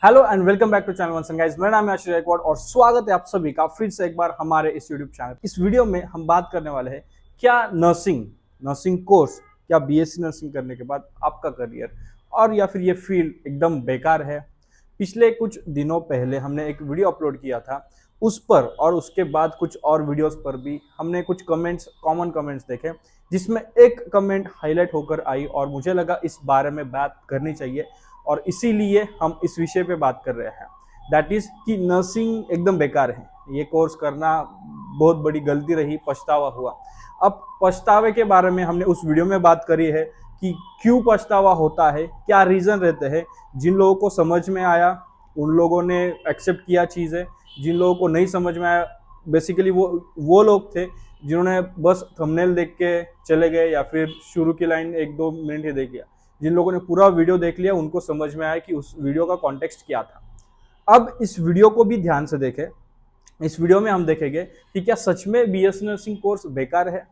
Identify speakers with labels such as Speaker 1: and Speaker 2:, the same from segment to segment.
Speaker 1: Hello and welcome back to channel once guys. मेरा नाम है आशीष गायकवाड़ और स्वागत है आप सभी का फिर से एक बार हमारे इस यूट्यूब चैनल। इस वीडियो में हम बात करने वाले हैं क्या नर्सिंग कोर्स, क्या बीएससी नर्सिंग करने के बाद आपका करियर और या फिर ये फील्ड एकदम बेकार है। पिछले कुछ दिनों पहले हमने एक वीडियो अपलोड किया था, उस पर और उसके बाद कुछ और वीडियोस पर भी हमने कुछ कॉमन कमेंट्स देखे, जिसमें एक कमेंट हाईलाइट होकर आई और मुझे लगा इस बारे में बात करनी चाहिए और इसीलिए हम इस विषय पे बात कर रहे हैं। दैट इज कि नर्सिंग एकदम बेकार है, ये कोर्स करना बहुत बड़ी गलती रही, पछतावा हुआ। अब पछतावे के बारे में हमने उस वीडियो में बात करी है कि क्यों पछतावा होता है, क्या रीज़न रहते हैं। जिन लोगों को समझ में आया उन लोगों ने एक्सेप्ट किया चीज़ें, जिन लोगों को नहीं समझ में आया बेसिकली वो लोग थे जिन्होंने बस थंबनेल देख के चले गए या फिर शुरू की लाइन 1-2 मिनट ही देख लिया। जिन लोगों ने पूरा वीडियो देख लिया उनको समझ में आया कि उस वीडियो का कॉन्टेक्स्ट क्या था। अब इस वीडियो को भी ध्यान से देखें। इस वीडियो में हम देखेंगे कि क्या सच में बीएससी नर्सिंग कोर्स बेकार है,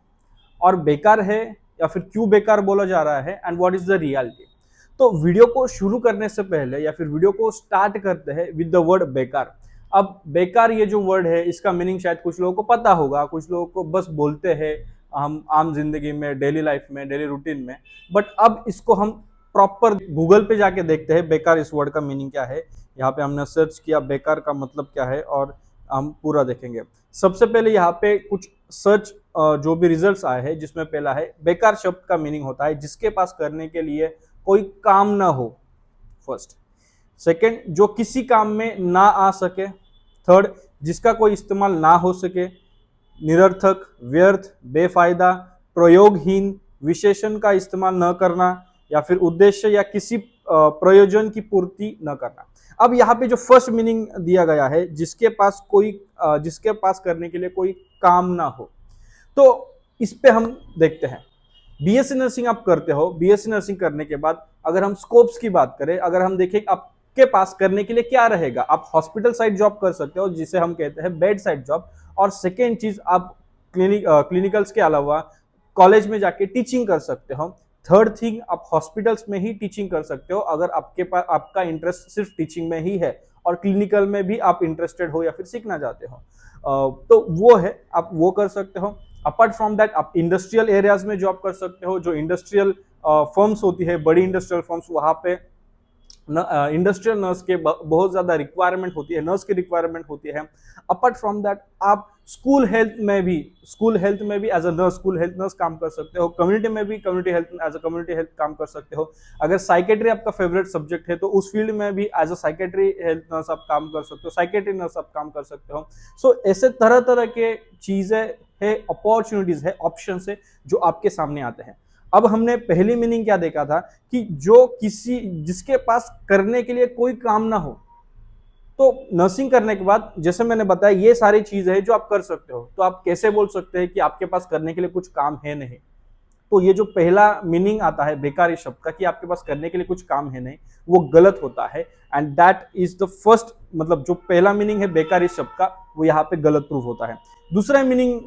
Speaker 1: और बेकार है या फिर क्यों बेकार बोला जा रहा है, and what is the reality. तो वीडियो को शुरू करने से पहले या फिर वीडियो को स्टार्ट करते हैं विद द वर्ड बेकार। अब बेकार ये जो वर्ड है इसका मीनिंग शायद कुछ लोगों को पता होगा, कुछ लोगों को बस बोलते हैं हम आम जिंदगी में, डेली लाइफ में, डेली रूटीन में। बट अब इसको हम प्रॉपर गूगल पे जाके देखते हैं बेकार इस वर्ड का मीनिंग क्या है। यहाँ पे हमने सर्च किया बेकार का मतलब क्या है और हम पूरा देखेंगे। सबसे पहले यहाँ पे कुछ सर्च जो भी रिजल्ट्स आए हैं, जिसमें पहला है बेकार शब्द का मीनिंग होता है जिसके पास करने के लिए कोई काम ना हो, फर्स्ट। सेकंड, जो किसी काम में ना आ सके। थर्ड, जिसका कोई इस्तेमाल ना हो सके। निरर्थक, व्यर्थ, बेफायदा, प्रयोगहीन, विशेषण का इस्तेमाल न करना, या फिर उद्देश्य या किसी प्रयोजन की पूर्ति न करना। अब यहाँ पे जो फर्स्ट मीनिंग दिया गया है, जिसके पास करने के लिए कोई काम ना हो, तो इस पे हम देखते हैं। बीएससी नर्सिंग आप करते हो, बीएससी नर्सिंग करने के बाद अगर हम स्कोप्स की बात करें, अगर हम देखें आपके पास करने के लिए क्या रहेगा, आप हॉस्पिटल साइड जॉब कर सकते हो जिसे हम कहते हैं बेड साइड जॉब। और सेकेंड चीज, आप क्लिनिकल्स के अलावा कॉलेज में जाके टीचिंग कर सकते हो। थर्ड थिंग, आप हॉस्पिटल्स में ही टीचिंग कर सकते हो अगर आपका इंटरेस्ट सिर्फ टीचिंग में ही है और क्लिनिकल में भी आप इंटरेस्टेड हो या फिर सीखना चाहते हो, तो वो है, आप वो कर सकते हो। अपार्ट फ्रॉम दैट, आप इंडस्ट्रियल एरियाज में जॉब कर सकते हो। जो इंडस्ट्रियल फर्म्स होती है, बड़ी इंडस्ट्रियल फर्म्स, वहाँ पे इंडस्ट्रियल नर्स के बहुत ज़्यादा रिक्वायरमेंट होती है, नर्स की रिक्वायरमेंट होती है। अपार्ट फ्रॉम दैट, आप स्कूल हेल्थ में भी as a nurse, school health nurse काम कर सकते हो। कम्युनिटी में भी community health as a community health काम कर सकते हो। अगर साइकेट्री आपका फेवरेट सब्जेक्ट है तो उस फील्ड में भी as a psychiatry health nurse आप काम कर सकते हो, साइकेट्री नर्स आप काम कर सकते हो। सो ऐसे तरह तरह के चीज़ें है, अपॉर्चुनिटीज है, ऑप्शन है जो आपके सामने आते हैं। अब हमने पहली मीनिंग क्या देखा था कि जिसके पास करने के लिए कोई काम ना हो। तो नर्सिंग करने के बाद जैसे मैंने बताया ये सारी चीजें हैं जो आप कर सकते हो। तो आप कैसे बोल सकते हैं कि आपके पास करने के लिए कुछ काम है नहीं। तो ये जो पहला मीनिंग आता है बेकार इस शब्द का कि आपके पास करने के लिए कुछ काम है नहीं, वो गलत होता है। And that is the first, मतलब जो पहला मीनिंग है बेकार इस शब्द का, वो यहाँ पे गलत प्रूफ होता है। दूसरा मीनिंग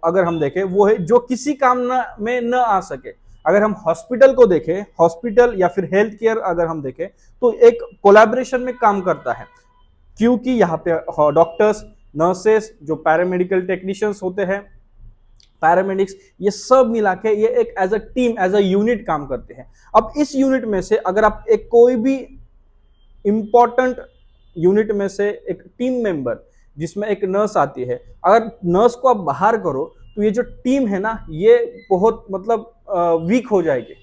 Speaker 1: अगर हम देखें वो है जो किसी काम में न आ सके। अगर हम हॉस्पिटल को देखें, हॉस्पिटल या फिर हेल्थ केयर अगर हम देखें, तो एक कोलैबोरेशन में काम करता है, क्योंकि यहाँ पे डॉक्टर्स, नर्सेस, जो पैरामेडिकल टेक्नीशियंस होते हैं, पैरामेडिक्स, ये सब मिला के ये एक as a team, as a unit काम करते हैं। अब इस यूनिट में से अगर आप एक कोई भी इंपॉर्टेंट यूनिट में से एक टीम मेंबर जिसमें एक नर्स आती है, अगर नर्स को आप बाहर करो तो ये जो टीम है ना, ये बहुत मतलब वीक हो जाएगी।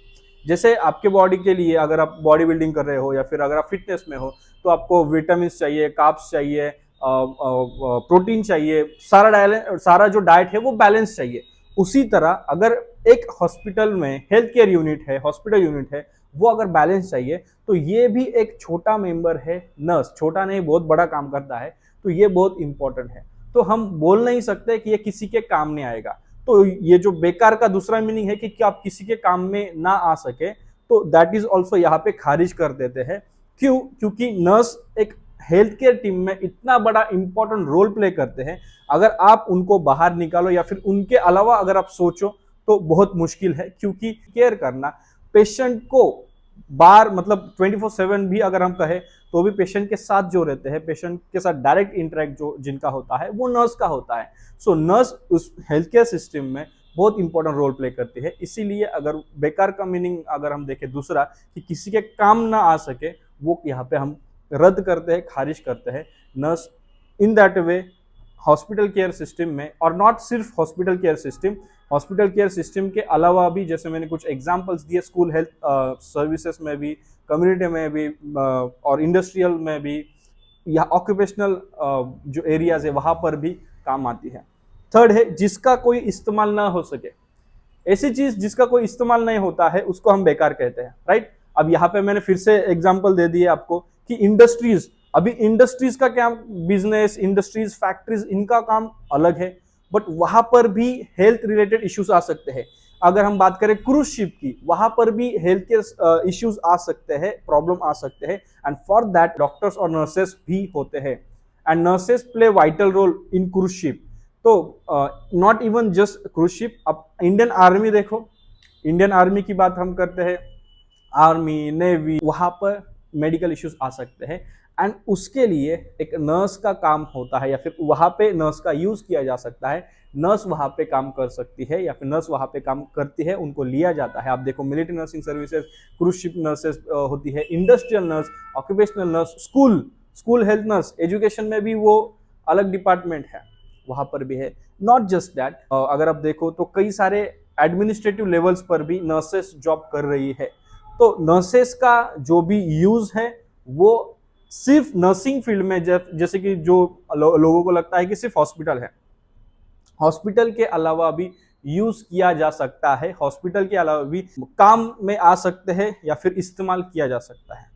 Speaker 1: जैसे आपके बॉडी के लिए अगर आप बॉडी बिल्डिंग कर रहे हो या फिर अगर आप फिटनेस में हो, तो आपको विटामिन चाहिए, कार्ब्स चाहिए, प्रोटीन चाहिए, सारा जो डाइट है वो बैलेंस चाहिए। उसी तरह अगर एक हॉस्पिटल में हेल्थ केयर यूनिट है, हॉस्पिटल यूनिट है, वो अगर बैलेंस चाहिए तो ये भी एक छोटा मेंबर है। नर्स छोटा नहीं, बहुत बड़ा काम करता है, तो ये बहुत इंपॉर्टेंट है। तो हम बोल नहीं सकते कि ये किसी के काम नहीं आएगा। तो ये जो बेकार का दूसरा मीनिंग है कि आप किसी के काम में ना आ सके, तो दैट इज ऑल्सो यहाँ पे खारिज कर देते हैं। क्यों? क्योंकि नर्स एक हेल्थ केयर टीम में इतना बड़ा इंपॉर्टेंट रोल प्ले करते हैं। अगर आप उनको बाहर निकालो या फिर उनके अलावा अगर आप सोचो तो बहुत मुश्किल है, क्योंकि केयर करना, पेशेंट को बार मतलब 24/7 भी अगर हम कहें तो भी पेशेंट के साथ जो रहते हैं, पेशेंट के साथ डायरेक्ट इंटरेक्ट जो जिनका होता है वो नर्स का होता है। सो नर्स उस हेल्थ केयर सिस्टम में बहुत इंपॉर्टेंट रोल प्ले करती है। इसीलिए अगर बेकार का मीनिंग अगर हम देखें दूसरा कि किसी के काम ना आ सके, वो यहाँ पे हम रद्द करते हैं, खारिज करते हैं। Nurse in that way hospital care system में, और नॉट सिर्फ हॉस्पिटल केयर सिस्टम के अलावा भी, जैसे मैंने कुछ एग्जांपल्स दिए, स्कूल हेल्थ सर्विसेज में भी, कम्युनिटी में भी, और इंडस्ट्रियल में भी, या ऑक्यूपेशनल जो एरियाज है वहाँ पर भी काम आती है। थर्ड है जिसका कोई इस्तेमाल ना हो सके। ऐसी चीज जिसका कोई इस्तेमाल नहीं होता है उसको हम बेकार कहते हैं, राइट। अब यहाँ पे मैंने फिर से एग्जांपल दे दिए आपको कि इंडस्ट्रीज, अभी इंडस्ट्रीज का क्या बिजनेस, इंडस्ट्रीज, फैक्ट्रीज, इनका काम अलग है, बट वहां पर भी हेल्थ रिलेटेड इश्यूज आ सकते हैं। अगर हम बात करें क्रूज शिप की, वहां पर भी हेल्थ केयर इश्यूज आ सकते हैं, प्रॉब्लम आ सकते हैं, एंड फॉर दैट डॉक्टर्स और नर्सेस भी होते हैं, and nurses play vital role in cruise ship. तो not even just cruise ship, अब इंडियन आर्मी देखो, इंडियन आर्मी की बात हम करते हैं, आर्मी, नेवी, वहां पर मेडिकल इश्यूज आ सकते हैं, एंड उसके लिए एक नर्स का काम होता है, या फिर वहां पे नर्स का यूज किया जा सकता है। नर्स वहां पे काम कर सकती है, या फिर नर्स वहां पे काम करती है, उनको लिया जाता है। आप देखो military nursing services, cruise ship nurses होती है, industrial nurse, occupational nurse, school health nurse, education में भी वो अलग डिपार्टमेंट है, वहां पर भी है। नॉट जस्ट दैट, अगर आप देखो तो कई सारे एडमिनिस्ट्रेटिव लेवल्स पर भी नर्सेस जॉब कर रही है। तो नर्सेस का जो भी यूज है वो सिर्फ नर्सिंग फील्ड में, जैसे कि जो लोगों को लगता है कि सिर्फ हॉस्पिटल है, हॉस्पिटल के अलावा भी यूज किया जा सकता है, हॉस्पिटल के अलावा भी काम में आ सकते हैं या फिर इस्तेमाल किया जा सकता है,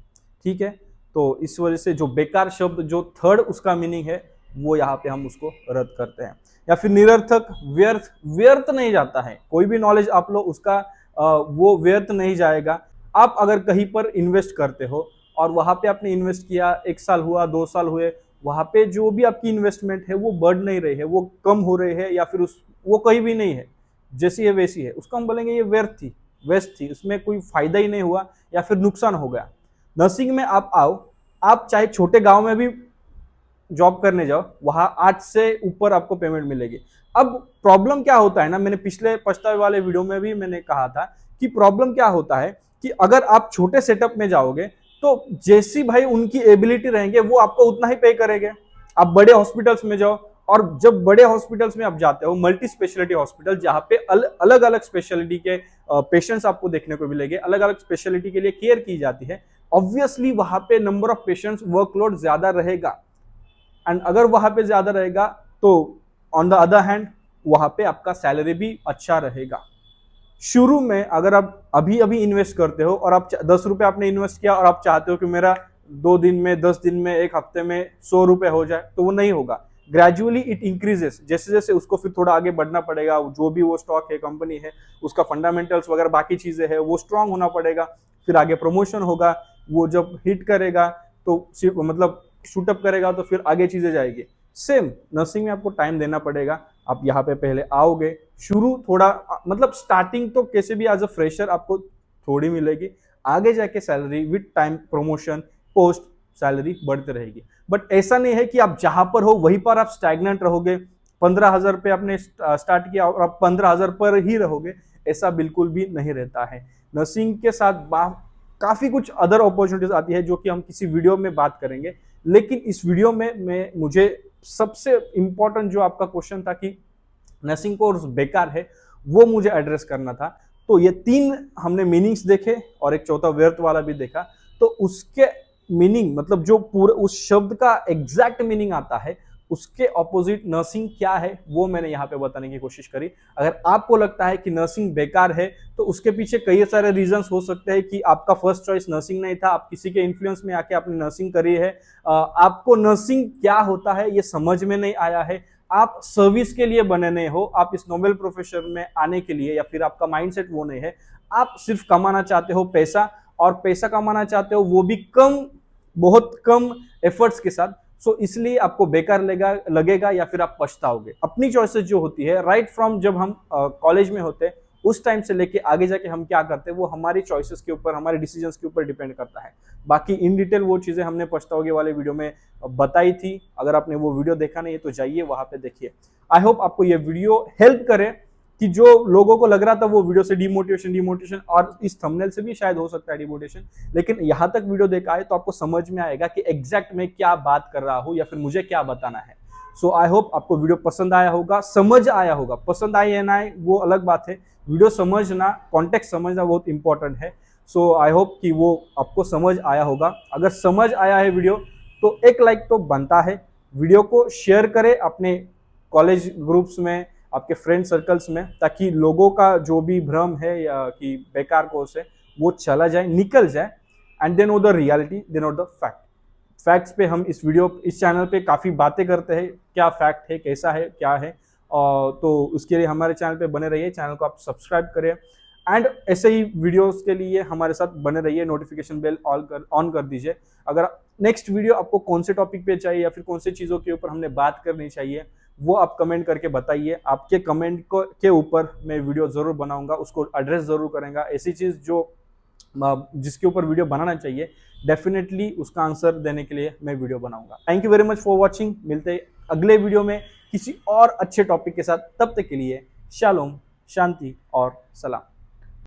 Speaker 1: ठीक है। तो इस वजह से जो बेकार शब्द, जो थर्ड उसका मीनिंग है, वो यहाँ पे हम उसको रद्द करते हैं। या फिर निरर्थक, व्यर्थ नहीं जाता है, कोई भी नॉलेज आप लो उसका वो व्यर्थ नहीं जाएगा। आप अगर कहीं पर इन्वेस्ट करते हो और वहां पे आपने इन्वेस्ट किया, 1 साल हुआ, 2 साल हुए, वहां पे जो भी आपकी इन्वेस्टमेंट है वो बढ़ नहीं रही है, वो कम हो रही है, या फिर वो कहीं भी नहीं है, जैसी है वैसी है, उसको हम बोलेंगे ये वेस्ट थी, उसमें कोई फायदा ही नहीं हुआ या फिर नुकसान हो गया। नर्सिंग में आप आओ, आप चाहे छोटे गांव में भी जॉब करने जाओ, वहां 8 से ऊपर आपको पेमेंट मिलेगी। अब प्रॉब्लम क्या होता है ना, मैंने पिछले पछतावे वाले वीडियो में भी मैंने कहा था कि प्रॉब्लम क्या होता है कि अगर आप छोटे सेटअप में जाओगे तो जैसी भाई उनकी एबिलिटी रहेंगे वो आपको उतना ही पे करेंगे। आप बड़े हॉस्पिटल्स में जाओ, और जब बड़े हॉस्पिटल्स में आप जाते हो, मल्टी स्पेशलिटी हॉस्पिटल, जहां पे अलग अलग स्पेशलिटी के पेशेंट्स आपको देखने को मिलेंगे, अलग अलग स्पेशलिटी के लिए केयर की जाती है, ऑब्वियसली वहां पे नंबर ऑफ पेशेंट्स, वर्कलोड ज्यादा रहेगा, एंड अगर वहां पे ज्यादा रहेगा तो ऑन द अदर हैंड वहां पे आपका सैलरी भी अच्छा रहेगा। शुरू में अगर आप अभी अभी इन्वेस्ट करते हो और आप 10 रुपए आपने इन्वेस्ट किया और आप चाहते हो कि मेरा 2 दिन में, 10 दिन में, 1 हफ्ते में 100 रुपए हो जाए, तो वो नहीं होगा। ग्रेजुअली इट इंक्रीजेस, जैसे जैसे उसको फिर थोड़ा आगे बढ़ना पड़ेगा, जो भी वो स्टॉक है, कंपनी है, उसका फंडामेंटल्स वगैरह बाकी चीजें है, वो स्ट्रांग होना पड़ेगा, फिर आगे प्रमोशन होगा, वो जब हिट करेगा तो मतलब शूटअप करेगा तो फिर आगे चीजें जाएगी। सेम नर्सिंग में आपको टाइम देना पड़ेगा। आप यहाँ पे पहले आओगे, शुरू थोड़ा मतलब स्टार्टिंग तो कैसे भी एज अ फ्रेशर आपको थोड़ी मिलेगी, आगे जाके salary with time, promotion, post, salary बढ़ती रहेगी। बट ऐसा नहीं है कि आप जहां पर हो वहीं पर आप स्टैग्नेंट रहोगे, 15,000 पे आपने स्टार्ट किया और आप 15,000 पर ही रहोगे, ऐसा बिल्कुल भी नहीं रहता है। नर्सिंग के साथ काफी कुछ अदर अपॉर्चुनिटीज आती है जो कि हम किसी वीडियो में बात करेंगे, लेकिन इस वीडियो में मुझे सबसे इंपॉर्टेंट जो आपका क्वेश्चन था कि नर्सिंग कोर्स बेकार है, वो मुझे एड्रेस करना था। तो ये 3 हमने मीनिंग्स देखे और एक चौथा व्यर्थ वाला भी देखा। तो उसके मीनिंग मतलब जो पूरे उस शब्द का एग्जैक्ट मीनिंग आता है, उसके ऑपोजिट नर्सिंग क्या है वो मैंने यहाँ पे बताने की कोशिश करी। अगर आपको लगता है कि नर्सिंग बेकार है तो उसके पीछे कई सारे रीजंस हो सकते हैं कि आपका फर्स्ट चॉइस नर्सिंग नहीं था, आप किसी के इन्फ्लुएंस में आके आपने नर्सिंग करी है, आपको नर्सिंग क्या होता है ये समझ में नहीं आया है, आप सर्विस के लिए बने नहीं हो, आप इस नोबेल प्रोफेशन में आने के लिए, या फिर आपका माइंडसेट वो नहीं है, आप सिर्फ कमाना चाहते हो पैसा, और पैसा कमाना चाहते हो वो भी बहुत कम एफर्ट्स के साथ। सो इसलिए आपको बेकार लगेगा या फिर आप पछताओगे। अपनी चॉइसेस जो होती है राइट फ्रॉम जब हम कॉलेज में होते हैं उस टाइम से लेके आगे जाके हम क्या करते हैं वो हमारी चॉइसेस के ऊपर, हमारे डिसीजंस के ऊपर डिपेंड करता है। बाकी इन डिटेल वो चीज़ें हमने पछताओगे वाले वीडियो में बताई थी। अगर आपने वो वीडियो देखा नहीं है तो जाइए वहाँ पे देखिए। आई होप आपको ये वीडियो हेल्प करे कि जो लोगों को लग रहा था वो वीडियो से डिमोटिवेशन और इस थंबनेल से भी शायद हो सकता है डिमोटिवेशन, लेकिन यहाँ तक वीडियो देखा है तो आपको समझ में आएगा कि एग्जैक्ट मैं क्या बात कर रहा हूँ या फिर मुझे क्या बताना है। सो आई होप आपको वीडियो पसंद आया होगा, समझ आया होगा। पसंद आए या ना आए वो अलग बात है, वीडियो समझना, कॉन्टेक्स्ट समझना बहुत इंपॉर्टेंट है। सो आई होप कि वो आपको समझ आया होगा। अगर समझ आया है वीडियो तो एक लाइक तो बनता है। वीडियो को शेयर करें अपने कॉलेज ग्रुप्स में, आपके फ्रेंड सर्कल्स में, ताकि लोगों का जो भी भ्रम है या कि बेकार कोर्स है वो चला जाए, निकल जाए। And they know the reality, they know the fact. Facts पे हम इस चैनल पे काफ़ी बातें करते हैं, क्या फैक्ट है, कैसा है, क्या है। तो उसके लिए हमारे चैनल पे बने रहिए, चैनल को आप सब्सक्राइब करें एंड ऐसे ही वीडियोस के लिए हमारे साथ बने रहिए। नोटिफिकेशन बेल ऑन कर दीजिए। अगर नेक्स्ट वीडियो आपको कौन से टॉपिक पे चाहिए या फिर कौन सी चीज़ों के ऊपर हमने बात करनी चाहिए वो आप कमेंट करके बताइए। आपके कमेंट के ऊपर मैं वीडियो ज़रूर बनाऊंगा, उसको एड्रेस ज़रूर करेंगे। ऐसी चीज़ जो जिसके ऊपर वीडियो बनाना चाहिए डेफिनेटली उसका आंसर देने के लिए मैं वीडियो बनाऊंगा। Thank you very much for watching. मिलते हैं अगले वीडियो में किसी और अच्छे टॉपिक के साथ। तब तक के लिए शालोम, शांति और सलाम।